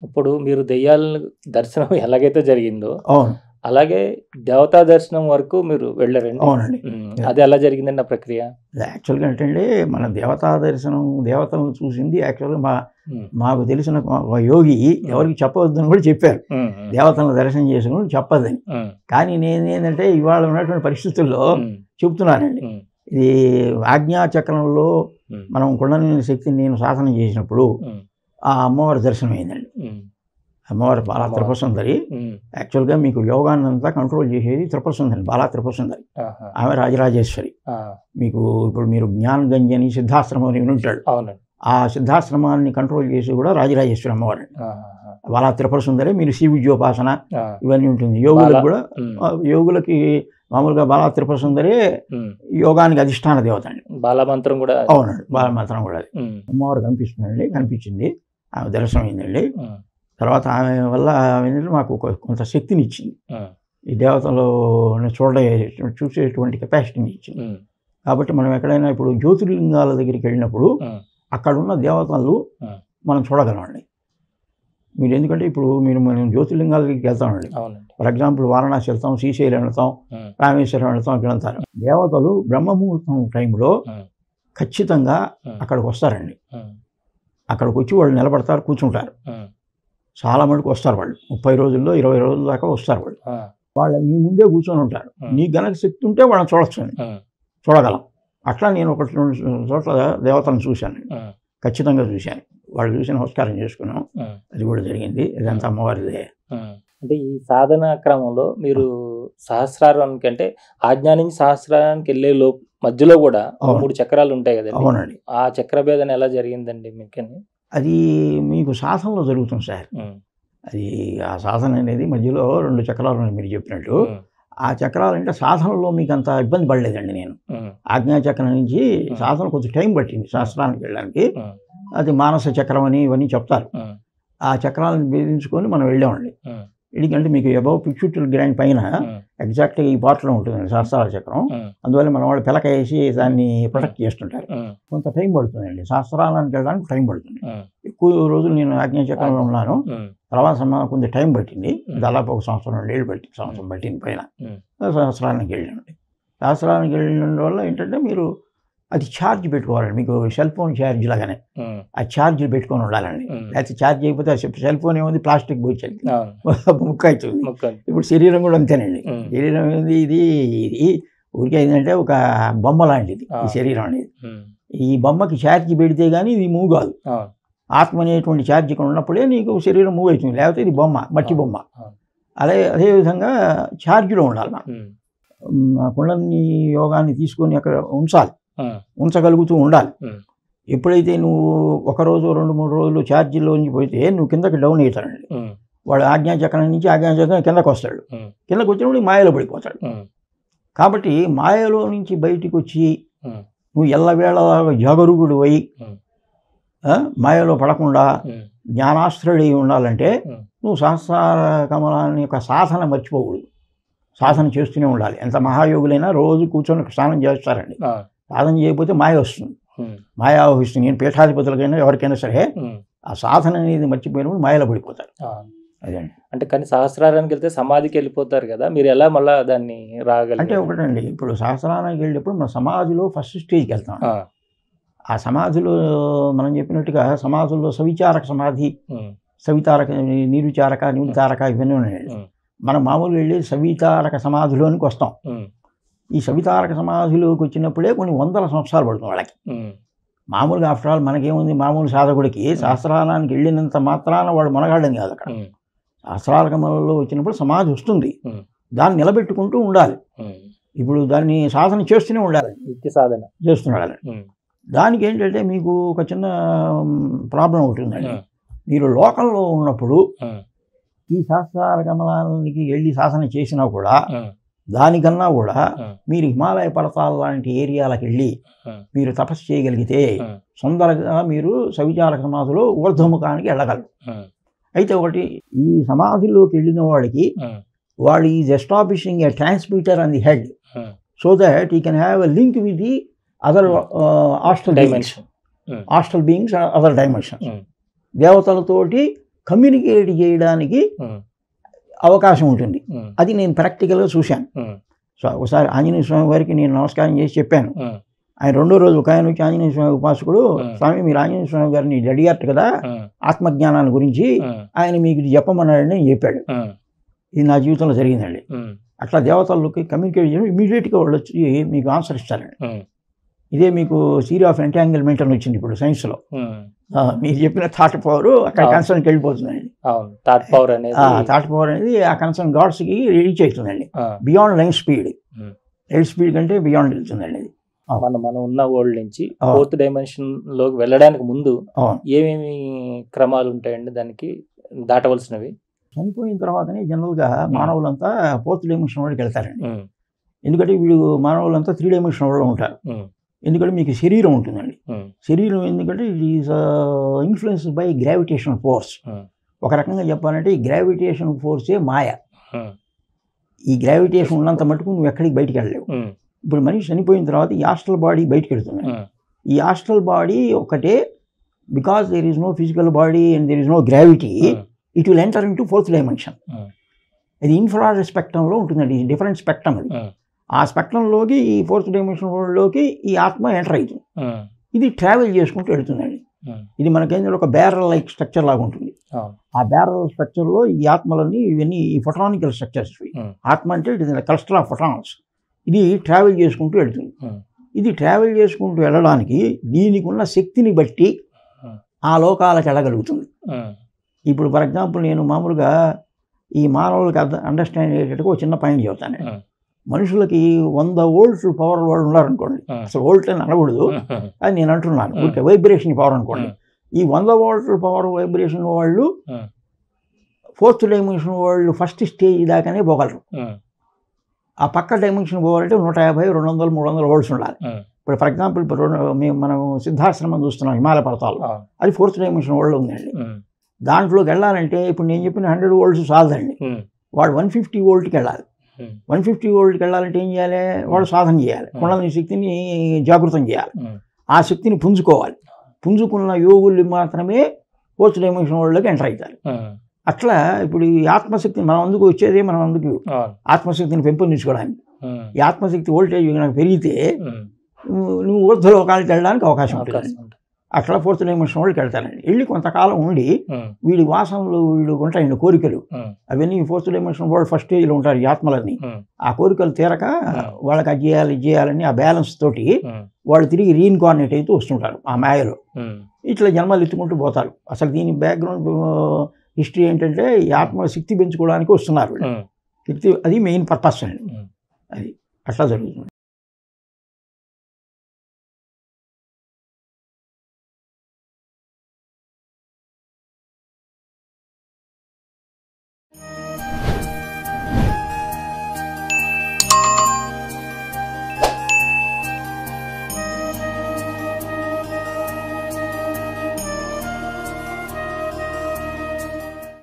ఇప్పుడు మీరు దెయ్యాల దర్శనం ఎలాగైతే జరిగిందో, అవును. అలాగే దేవతా దర్శనం వరకు మీరు వెళ్ళారండి? అవునండి. అది ఎలా జరిగిందండి ఆ ప్రక్రియ? యాక్చువల్‌గా ఏంటంటే మన దేవతా దర్శనం దేవతలను చూసింది యాక్చువల్‌గా మాకు తెలిసిన ఒక యోగి ఎవరికి చెప్పవద్దని కూడా చెప్పారు. దేవతలను దర్శనం చేసుకుని చెప్పదని. కానీ నేనేంటంటే ఇవాళ ఉన్నటువంటి పరిస్థితుల్లో చెప్తున్నానండి. ఇది ఆజ్ఞాచక్రంలో మనం కుండలిని శక్తిని నేను సాధన చేసినప్పుడు ఆ అమ్మవారి దర్శనం అయిందండి. అమ్మవారు బాలా త్రిపురసుందరి. యాక్చువల్గా మీకు యోగాన్ని అంతా కంట్రోల్ చేసేది త్రిపురసుందరి, బాలా త్రిపురసుందరి. ఆమె రాజరాజేశ్వరి. మీకు ఇప్పుడు మీరు జ్ఞానగంజి అని సిద్ధాశ్రమం అని ఉంటాడు, ఆ సిద్ధాశ్రమాన్ని కంట్రోల్ చేసి కూడా రాజరాజేశ్వరి అమ్మవారు. బాలా త్రిపురసుందరి. మీరు శ్రీ విద్యోపాసన ఇవన్నీ ఉంటుంది. యోగులకు కూడా, యోగులకి మామూలుగా బాలా త్రిపురసుందరి యోగానికి అధిష్టాన దేవత అండి. బాలమంత్రం కూడా. అవునండి, బాలమంత్రం కూడా అది. అమ్మవారు కనిపిస్తుందండి, కనిపించింది. ఆమె దర్శనం అయిందండి. తర్వాత ఆమె వల్ల మాకు కొంత శక్తిని ఇచ్చింది, ఈ దేవతలు చూసేటువంటి కెపాసిటీని ఇచ్చింది. కాబట్టి మనం ఎక్కడైనా ఇప్పుడు జ్యోతిర్లింగాల దగ్గరికి వెళ్ళినప్పుడు అక్కడ ఉన్న దేవతలు మనం చూడగలమండి. మీరు ఎందుకంటే ఇప్పుడు మనం జ్యోతిర్లింగాల దగ్గరికి వెళ్తామండి. ఫర్ ఎగ్జాంపుల్ వారణాసి వెళ్తాం, శ్రీశైలం వెళ్తాం, రామేశ్వరం వెళ్తాం, ఇక్కడ వెళ్తారు. దేవతలు బ్రహ్మముహూర్తం టైంలో ఖచ్చితంగా అక్కడికి వస్తారండి. అక్కడికి వచ్చి వాళ్ళు నిలబడతారు, కూర్చుంటారు. చాలా మటుకు వస్తారు వాళ్ళు. 30 రోజుల్లో 20 రోజుల దాకా వస్తారు వాళ్ళు. వాళ్ళు నీ ముందే కూర్చొని ఉంటారు. నీ గనక శక్తి ఉంటే వాళ్ళని చూడగలం. అట్లా నేను 1-2 చోట్ల దేవతలను చూశాను, ఖచ్చితంగా చూశాను. వాళ్ళు చూసి నమస్కారం చేసుకున్నాం, అది కూడా జరిగింది. ఇదంతా అమ్మవారిదే. అంటే ఈ సాధన క్రమంలో మీరు సహస్రారానికి, అంటే ఆజ్ఞా నుంచి సహస్రారానికి వెళ్ళే మధ్యలో కూడా 3 చక్రాలు ఉంటాయి కదండి. అవునండి. ఆ చక్ర భేదన ఎలా జరిగిందండి మీకు? అది మీకు సాధనలో జరుగుతుంది సార్. అది ఆ సాధన అనేది మధ్యలో 2 చక్రాలు ఉన్నాయి మీరు చెప్పినట్టు. ఆ చక్రాలు అంటే సాధనలో మీకు అంత ఇబ్బంది పడలేదండి. నేను ఆజ్ఞాచక్రం నుంచి సాధన కొంచెం టైం పట్టింది శాస్త్రానికి వెళ్ళడానికి. అది మానస చక్రం అని ఇవన్నీ చెప్తారు. ఆ చక్రాలను భేదించుకొని మనం వెళ్ళామండి. ఎందుకంటే మీకు అబౌవ్ పిట్యూటరీ గ్లాండ్ పైన ఎగ్జాక్ట్గా ఈ పార్ట్లో ఉంటుందండి శాస్త్రాల చక్రం. అందువల్ల మన వాళ్ళు పిలక వేసి దాన్ని ప్రొటెక్ట్ చేస్తుంటారు. కొంత టైం పడుతుందండి, శాస్త్రాలకు వెళ్ళడానికి టైం పడుతుంది. ఎక్కువ రోజులు నేను ఆజ్ఞాచక్రంలో ఉన్నాను. తర్వాత కొంచెం టైం పట్టింది, దాదాపు 1 సంవత్సరం 2 ఏళ్ళు సంవత్సరం పట్టింది పైన. శాస్త్రానికి వెళ్ళామండి. శాస్త్రానికి వెళ్ళిన వల్ల ఏంటంటే మీరు అది ఛార్జ్ పెట్టుకోవాలండి. మీకు సెల్ ఫోన్ ఛార్జ్ లాగానే ఆ ఛార్జ్ పెట్టుకొని ఉండాలండి. లేకపోతే ఛార్జ్ అయిపోతే సెల్ ఫోన్ ఏముంది, ప్లాస్టిక్ పోయింది, ముక్క అవుతుంది. ఇప్పుడు శరీరం కూడా అంతేనండి. శరీరం ఏంది, ఇది ఊరికే ఏంటంటే ఒక బొమ్మ లాంటిది ఈ శరీరం అనేది. ఈ బొమ్మకి ఛార్జ్ పెడితే కానీ ఇది మూవ్ కాదు. ఆత్మ అనేటువంటి ఛార్జ్ ఇక్కడ ఉన్నప్పుడే నీకు శరీరం మూవ్ అవుతుంది, లేకపోతే ఇది బొమ్మ, మట్టి బొమ్మ. అదేవిధంగా ఛార్జ్లో ఉండాలి. మనం కుండలిని యోగాన్ని తీసుకొని అక్కడ ఉంచగలుగుతూ ఉండాలి. ఎప్పుడైతే నువ్వు 1 రోజు 2-3 రోజులు ఛార్జీలోంచి పోతే నువ్వు కిందకి డౌన్ అవుతాడండి. వాడు ఆజ్ఞాచక్రం నుంచి ఆజ్ఞాచక్రం కిందకు వస్తాడు. కిందకు వచ్చినప్పుడు మాయలో పడిపోతాడు. కాబట్టి మాయలో నుంచి బయటికి వచ్చి నువ్వు ఎల్లవేళ జాగరూకుడు అయి మాయలో పడకుండా జ్ఞానాశ్రయుడై ఉండాలంటే నువ్వు సహస్రార కమలాన్ని యొక్క సాధన మర్చిపోకూడదు. సాధన చేస్తూనే ఉండాలి. ఎంత మహాయోగులైనా రోజు కూర్చొని స్నానం చేస్తారండి. సాధన చేయకపోతే మాయ వస్తుంది, మాయ ఆవహిస్తుంది. నేను పీఠాధిపతులకైనా ఎవరికైనా సరే ఆ సాధన అనేది మర్చిపోయినప్పుడు మాయలో పడిపోతారు. అదండి. అంటే కానీ సహస్రారానికి వెళ్తే సమాధికి వెళ్ళిపోతారు కదా, మీరు ఎలా మళ్ళీ దాన్ని రాగలరు? అంటే ఒకటండి, ఇప్పుడు సహస్రారానికి వెళ్ళేటప్పుడు మన సమాధిలో ఫస్ట్ స్టేజ్కి వెళ్తాం. ఆ సమాధిలో మనం చెప్పినట్టుగా సమాధుల్లో సవిచారక సమాధి, సవితారక, నిర్విచారక, నివితారక ఇవన్నీ ఉన్నాయండి. మనం మామూలుగా వెళ్ళి సవితారక సమాధిలోనికి వస్తాం. ఈ సవితారక సమాధిలోకి వచ్చినప్పుడే కొన్ని 100 సంవత్సరాలు పడుతుంది వాళ్ళకి. మామూలుగా ఆఫ్టర్ ఆల్ మనకేముంది, మామూలు సాధకుడికి సహస్రారానికి వెళ్ళినంత మాత్రాన వాడు మనగాడని కాదు. అక్కడ సహస్రారకమలలో వచ్చినప్పుడు సమాధి వస్తుంది, దాన్ని నిలబెట్టుకుంటూ ఉండాలి. ఇప్పుడు దాన్ని సాధన చేస్తూనే ఉండాలి, నిత్య సాధన చేస్తుండాలి. దానికి ఏంటంటే మీకు ఒక చిన్న ప్రాబ్లం ఉంటుందండి. మీరు లోకంలో ఉన్నప్పుడు ఈ సహస్రారకమలానికి వెళ్ళి సాధన చేసినా కూడా దానికన్నా కూడా మీరు హిమాలయ పర్వతాల లాంటి ఏరియాలకు వెళ్ళి మీరు తపస్సు చేయగలిగితే సుందరంగా మీరు సవిచారక సమాధిలో ఊర్ధ్వముఖానికి వెళ్ళగలరు. అయితే ఒకటి, ఈ సమాధిలోకి వెళ్ళిన వాడికి వాడు is establishing a transmitter on the head so that he can have a link with the other astral beings, other dimensions. దేవతలతోటి కమ్యూనికేట్ చేయడానికి అవకాశం ఉంటుంది. అది నేను ప్రాక్టికల్గా చూశాను. సో ఒకసారి ఆంజనేయ స్వామి వారికి నేను నమస్కారం చేసి చెప్పాను. ఆయన రెండో రోజు ఒక ఆయన వచ్చి ఆంజనేయ స్వామి ఉపాసకుడు, స్వామి మీరు ఆంజనేయ స్వామి గారిని అడిగారు కదా ఆత్మజ్ఞానాన్ని గురించి, ఆయన మీకు చెప్పమన్నాడని చెప్పాడు. ఇది నా జీవితంలో జరిగిందండి. అట్లా దేవతలకి కమ్యూనికేట్ చేయడం ఇమీడియట్గా వాళ్ళు వచ్చి మీకు ఆన్సర్ ఇస్తారండి. ఇదే మీకు థియరీ ఆఫ్ ఎంటాంగిల్మెంట్ అని వచ్చింది ఇప్పుడు సైన్స్లో. మీరు చెప్పిన థాట్ పవర్ అక్కడ కన్సర్న్కి వెళ్ళిపోతుందండి. థాట్ పవర్ అనేది ఆ కన్సర్న్ గాడ్స్కి రీచ్ అవుతుందండి. బియాండ్ లైట్ స్పీడ్ కంటే బియాండ్ వెళ్తుందండి. అది మనం ఉన్న వరల్డ్ నుంచి 4th డైమెన్షన్ లోకి వెళ్ళడానికి ముందు ఏమేమి క్రమాలు ఉంటాయండి దానికి దాటవలసినవి? చనిపోయిన తర్వాతనే జనరల్గా మానవులంతా 4th డైమెన్షన్ వాళ్ళకి వెళ్తారండి. ఎందుకంటే వీళ్ళు మానవులంతా 3 డైమెన్షన్ వాళ్ళు ఉంటారు. ఎందుకంటే మీకు శరీరం ఉంటుందండి. శరీరం ఎందుకంటే it is influenced by gravitation force. ఒక రకంగా చెప్పాలంటే ఈ గ్రావిటేషన్ ఫోర్సే మాయ. ఈ గ్రావిటేషన్ ఉన్నంత మటుకు నువ్వు ఎక్కడికి బయటికి వెళ్ళలేవు. ఇప్పుడు మనిషి చనిపోయిన తర్వాత ఈ ఆస్ట్రల్ బాడీ బయటకు వెళ్తుంది. ఈ ఆస్ట్రల్ బాడీ ఒకటే, because there is no physical body and there is no gravity, it will enter into 4th dimension. ఇది ఇన్ఫ్రారెడ్ స్పెక్ట్రంలో ఉంటుందండి. ఇది డిఫరెంట్ స్పెక్ట్రం. అది ఆ స్పెక్ట్రంలోకి ఈ 4th డైమెన్షన్ లోకి ఈ ఆత్మ ఎంటర్ అవుతుంది. ఇది ట్రావెల్ చేసుకుంటూ వెళ్తుందండి. ఇది మనకేంటంటే ఒక బ్యారల్ లైక్ స్ట్రక్చర్ లాగా ఉంటుంది. ఆ బ్యారల్ స్ట్రక్చర్లో ఈ ఆత్మలన్నీ ఇవన్నీ ఈ ఫొటానికల్ స్ట్రక్చర్స్. ఆత్మ అంటే ఇట్ ఇస్ క్లస్టర్ ఆఫ్ ఫొటాన్స్. ఇది ట్రావెల్ చేసుకుంటూ వెళ్తుంది. ఇది ట్రావెల్ చేసుకుంటూ వెళ్ళడానికి దీనికి ఉన్న శక్తిని బట్టి ఆ లోకాలకు వెళ్ళగలుగుతుంది. ఇప్పుడు ఫర్ ఎగ్జాంపుల్ నేను మామూలుగా ఈ మానవులకి అండర్స్టాండ్ అయ్యేటట్టుగా ఒక చిన్న పాయింట్ చెబుతాను. మనుషులకి 100 వోల్ట్స్ పవర్ వాళ్ళు ఉన్నారనుకోండి, అసలు వోల్ట్ అని అనకూడదు, అది నేను అంటున్నాను, వైబ్రేషన్ పవర్ అనుకోండి. ఈ 100 వోల్ట్స్ పవర్ వైబ్రేషన్ వాళ్ళు 4th డైమెన్షన్ వాళ్ళు ఫస్ట్ స్టేజ్ దాకానే పోగలరు. ఆ పక్క డైమెన్షన్ పోవాలంటే 150, 200, 300 వోల్ట్స్ ఉండాలి. ఇప్పుడు ఫర్ ఎగ్జాంపుల్ మనం సిద్ధాశ్రమం చూస్తున్నాం హిమాలయ పర్వతాలు, అది 4th డైమెన్షన్ వరల్డ్ ఉందండి. దాంట్లోకి వెళ్ళాలంటే ఇప్పుడు నేను చెప్పిన 100 వోల్ట్స్ చాలదండి. వాడు 150 వోల్ట్కి వెళ్ళాలి. 150 వోల్ట్కి వెళ్ళాలంటే ఏం చేయాలి? వాడు సాధన చేయాలి, కుండలిని శక్తిని జాగృతం చేయాలి, ఆ శక్తిని పుంజుకోవాలి. పుంజుకున్న యోగులు మాత్రమే 4th డైమెన్షన్ వరల్డ్లోకి ఎంటర్ అవుతారు. అట్లా ఇప్పుడు ఈ ఆత్మశక్తిని మనం అందుకు వచ్చేదే, మనం అందుకు ఆత్మశక్తిని పెంపొందించుకోవడానికి. ఈ ఆత్మశక్తి వోల్టేజ్ నాకు పెరిగితే నువ్వు ఊర్ధ్వలోకాలకు వెళ్ళడానికి అవకాశం ఉంటుంది. అట్లా 4th డైమెన్షన్ వాళ్ళకి వెళ్తారండి. వెళ్ళి కొంతకాలం ఉండి వీడి వాసనలు వీడు ఉంటాయండి, కోరికలు, అవన్నీ 4th డైమెన్షన్ వాళ్ళు ఫస్ట్ స్టేజ్లో ఉంటారు ఈ ఆత్మలన్నీ. ఆ కోరికలు తీరక వాళ్ళకి అది చేయాలి ఇది చేయాలని ఆ బ్యాలెన్స్ తోటి వాళ్ళు తిరిగి రీఇన్కార్నేట్ అయితే వస్తుంటారు ఆ మాయలో. ఇట్లా జన్మలు ఎత్తుకుంటూ పోతారు. అసలు దీని బ్యాక్గ్రౌండ్ హిస్టరీ ఏంటంటే ఈ ఆత్మ శక్తి పెంచుకోవడానికి వస్తున్నారు. శక్తి అది మెయిన్ పర్పస్ అండి. అది అట్లా జరుగుతుంది.